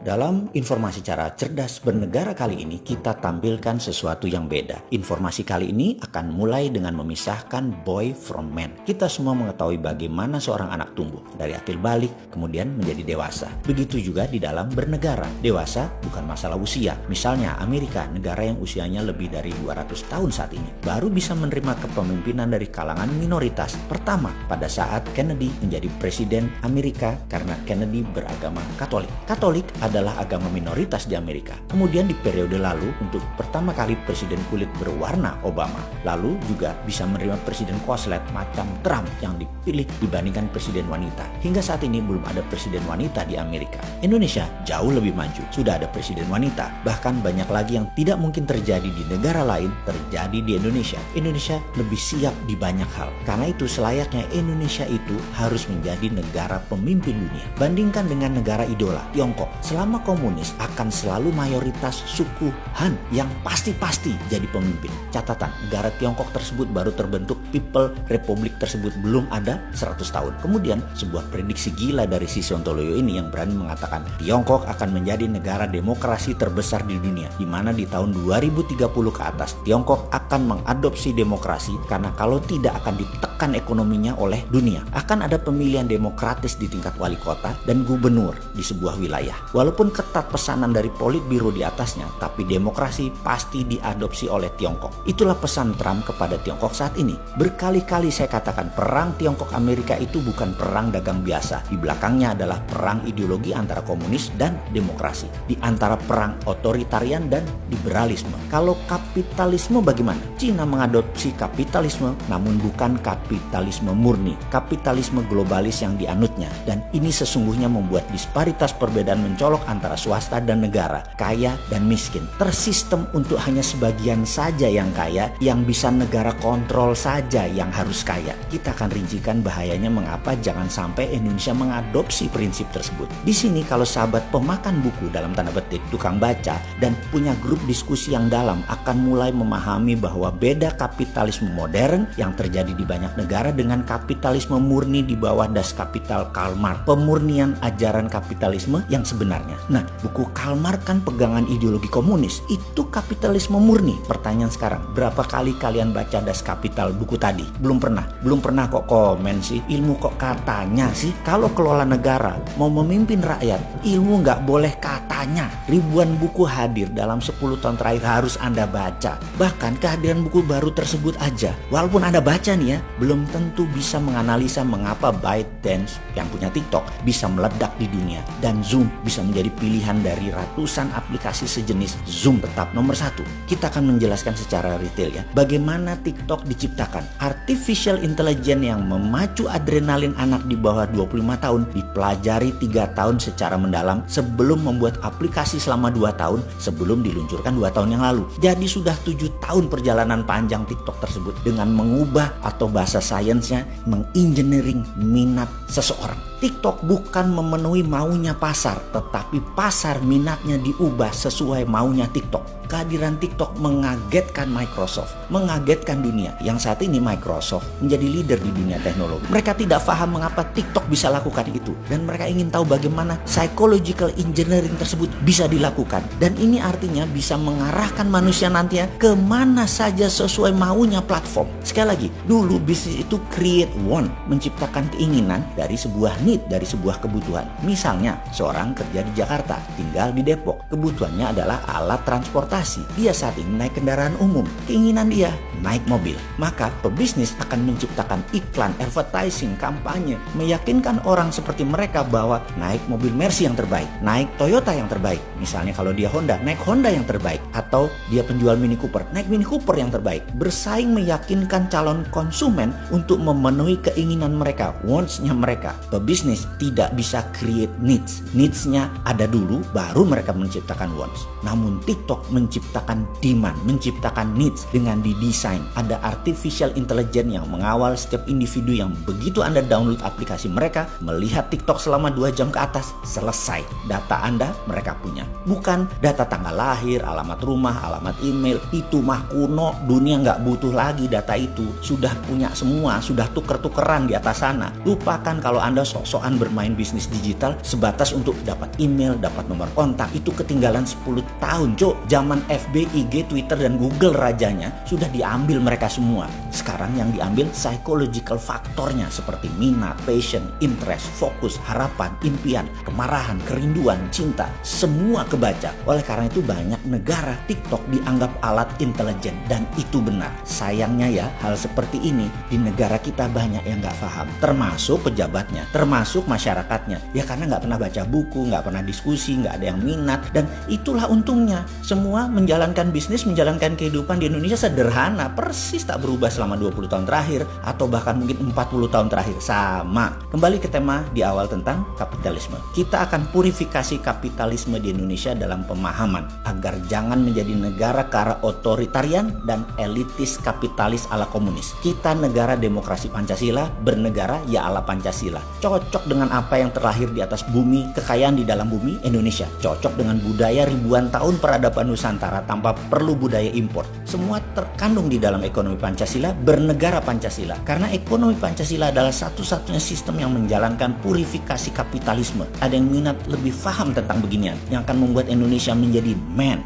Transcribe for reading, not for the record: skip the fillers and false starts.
Dalam informasi cara cerdas bernegara kali ini, kita tampilkan sesuatu yang beda. Informasi kali ini akan mulai dengan memisahkan boy from man. Kita semua mengetahui bagaimana seorang anak tumbuh dari akil balik, kemudian menjadi dewasa. Begitu juga di dalam bernegara. Dewasa bukan masalah usia. Misalnya Amerika, negara yang usianya lebih dari 200 tahun saat ini, baru bisa menerima kepemimpinan dari kalangan minoritas. Pertama, pada saat Kennedy menjadi presiden Amerika karena Kennedy beragama Katolik. Katolik adalah agama minoritas di Amerika. Kemudian di periode lalu, untuk pertama kali presiden kulit berwarna Obama, lalu juga bisa menerima presiden koslet macam Trump yang dipilih dibandingkan presiden wanita. Hingga saat ini belum ada presiden wanita di Amerika. Indonesia jauh lebih maju, sudah ada presiden wanita. Bahkan banyak lagi yang tidak mungkin terjadi di negara lain terjadi di Indonesia. Indonesia lebih siap di banyak hal. Karena itu selayaknya Indonesia itu harus menjadi negara pemimpin dunia. Bandingkan dengan negara idola, Tiongkok. Selama komunis akan selalu mayoritas suku Han yang pasti-pasti jadi pemimpin. Catatan, negara Tiongkok tersebut baru terbentuk, People Republik tersebut belum ada 100 tahun. Kemudian sebuah prediksi gila dari si Sontoloyo ini yang berani mengatakan Tiongkok akan menjadi negara demokrasi terbesar di dunia, di mana di tahun 2030 ke atas Tiongkok akan mengadopsi demokrasi karena kalau tidak akan ditekan ekonominya oleh dunia. Akan ada pemilihan demokratis di tingkat wali kota dan gubernur di sebuah wilayah. Walaupun ketat pesanan dari Politbiro di atasnya, tapi demokrasi pasti diadopsi oleh Tiongkok. Itulah pesan Trump kepada Tiongkok saat ini. Berkali-kali saya katakan perang Tiongkok-Amerika itu bukan perang dagang biasa. Di belakangnya adalah perang ideologi antara komunis dan demokrasi. Di antara perang otoritarian dan liberalisme. Kalau kapitalisme bagaimana? Cina mengadopsi kapitalisme, namun bukan kapitalisme murni. Kapitalisme globalis yang dianutnya. Dan ini sesungguhnya membuat disparitas perbedaan mencolok antara swasta dan negara, kaya dan miskin. Tersistem untuk hanya sebagian saja yang kaya, yang bisa negara kontrol saja yang harus kaya. Kita akan rincikan bahayanya mengapa jangan sampai Indonesia mengadopsi prinsip tersebut. Di sini kalau sahabat pemakan buku dalam tanda petik, tukang baca, dan punya grup diskusi yang dalam akan mulai memahami bahwa beda kapitalisme modern yang terjadi di banyak negara dengan kapitalisme murni di bawah das kapital Karl Marx. Pemurnian ajaran kapitalisme yang sebenarnya. Nah, buku Karl Marx kan pegangan ideologi komunis. Itu kapitalisme murni. Pertanyaan sekarang, berapa kali kalian baca Das Kapital buku tadi? Belum pernah kok komen sih. Ilmu kok katanya sih. Kalau kelola negara mau memimpin rakyat, ilmu nggak boleh katanya. Ribuan buku hadir dalam 10 tahun terakhir harus Anda baca. Bahkan kehadiran buku baru tersebut aja, walaupun Anda baca nih ya, belum tentu bisa menganalisa mengapa ByteDance yang punya TikTok bisa meledak di dunia dan Zoom bisa menjadi pilihan dari ratusan aplikasi sejenis. Zoom tetap nomor 1. Kita akan menjelaskan secara detail ya, bagaimana TikTok diciptakan. Artificial Intelligence yang memacu adrenalin anak di bawah 25 tahun dipelajari 3 tahun secara mendalam sebelum membuat aplikasi selama 2 tahun sebelum diluncurkan 2 tahun yang lalu. Jadi sudah 7 tahun perjalanan panjang TikTok tersebut dengan mengubah atau bahasa sainsnya mengengineering minat seseorang. TikTok bukan memenuhi maunya pasar, tetapi pasar minatnya diubah sesuai maunya TikTok. Kehadiran TikTok mengagetkan Microsoft, mengagetkan dunia. Yang saat ini Microsoft menjadi leader di dunia teknologi. Mereka tidak paham mengapa TikTok bisa lakukan itu. Dan mereka ingin tahu bagaimana psychological engineering tersebut bisa dilakukan. Dan ini artinya bisa mengarahkan manusia nantinya kemana saja sesuai maunya platform. Sekali lagi, dulu bisnis itu create want, menciptakan keinginan dari sebuah need, dari sebuah kebutuhan. Misalnya, seorang kerja di Jakarta, tinggal di Depok. Kebutuhannya adalah alat transportasi. Dia saat ini naik kendaraan umum. Keinginan dia naik mobil. Maka pebisnis akan menciptakan iklan, advertising, kampanye, meyakinkan orang seperti mereka bahwa naik mobil Mercy yang terbaik, naik Toyota yang terbaik. Misalnya kalau dia Honda, naik Honda yang terbaik. Atau dia penjual Mini Cooper, naik Mini Cooper yang terbaik. Bersaing meyakinkan calon konsumen untuk memenuhi keinginan mereka, wants-nya mereka. Pebisnis tidak bisa create needs. Needs-nya ada dulu, baru mereka menciptakan wants. Namun TikTok menciptakan demand, menciptakan needs dengan didesain. Ada artificial intelligence yang mengawal setiap individu yang begitu Anda download aplikasi mereka, melihat TikTok selama 2 jam ke atas, selesai. Data Anda mereka punya. Bukan data tanggal lahir, alamat rumah, alamat email. Itu mah kuno, dunia nggak butuh lagi data itu. Sudah punya semua, sudah tuker-tukeran di atas sana. Lupakan kalau Anda sok sok-sokan bermain bisnis digital sebatas untuk dapat email, dapat nomor kontak. Itu ketinggalan 10 tahun, Cuk. Zaman FB, IG, Twitter, dan Google rajanya sudah diambil mereka semua. Sekarang yang diambil psychological faktornya seperti minat, passion, interest, fokus, harapan, impian, kemarahan, kerinduan, cinta. Semua kebaca. Oleh karena itu banyak negara TikTok dianggap alat intelijen, dan itu benar. Sayangnya ya, hal seperti ini di negara kita banyak yang nggak paham, termasuk pejabatnya, termasuk masyarakatnya. Ya karena nggak pernah baca buku, nggak pernah diskusi, nggak ada yang minat, dan itulah untungnya. Semua menjalankan bisnis, menjalankan kehidupan di Indonesia sederhana, persis tak berubah selama 20 tahun terakhir, atau bahkan mungkin 40 tahun terakhir, sama. Kembali ke tema di awal tentang kapitalisme. Kita akan purifikasi kapitalisme di Indonesia dalam pemahaman, agar jangan menjadi negara ke arah otoritarian dan elitis kapitalis ala komunis. Kita negara demokrasi Pancasila, bernegara ya ala Pancasila. Cocok dengan apa yang terlahir di atas bumi, kekayaan di dalam bumi Indonesia. Cocok dengan budaya ribuan tahun peradaban Nusantara tanpa perlu budaya impor. Semua terkandung di dalam ekonomi Pancasila, bernegara Pancasila. Karena ekonomi Pancasila adalah satu-satunya sistem yang menjalankan purifikasi kapitalisme. Ada yang minat lebih paham tentang beginian, yang akan membuat Indonesia menjadi man.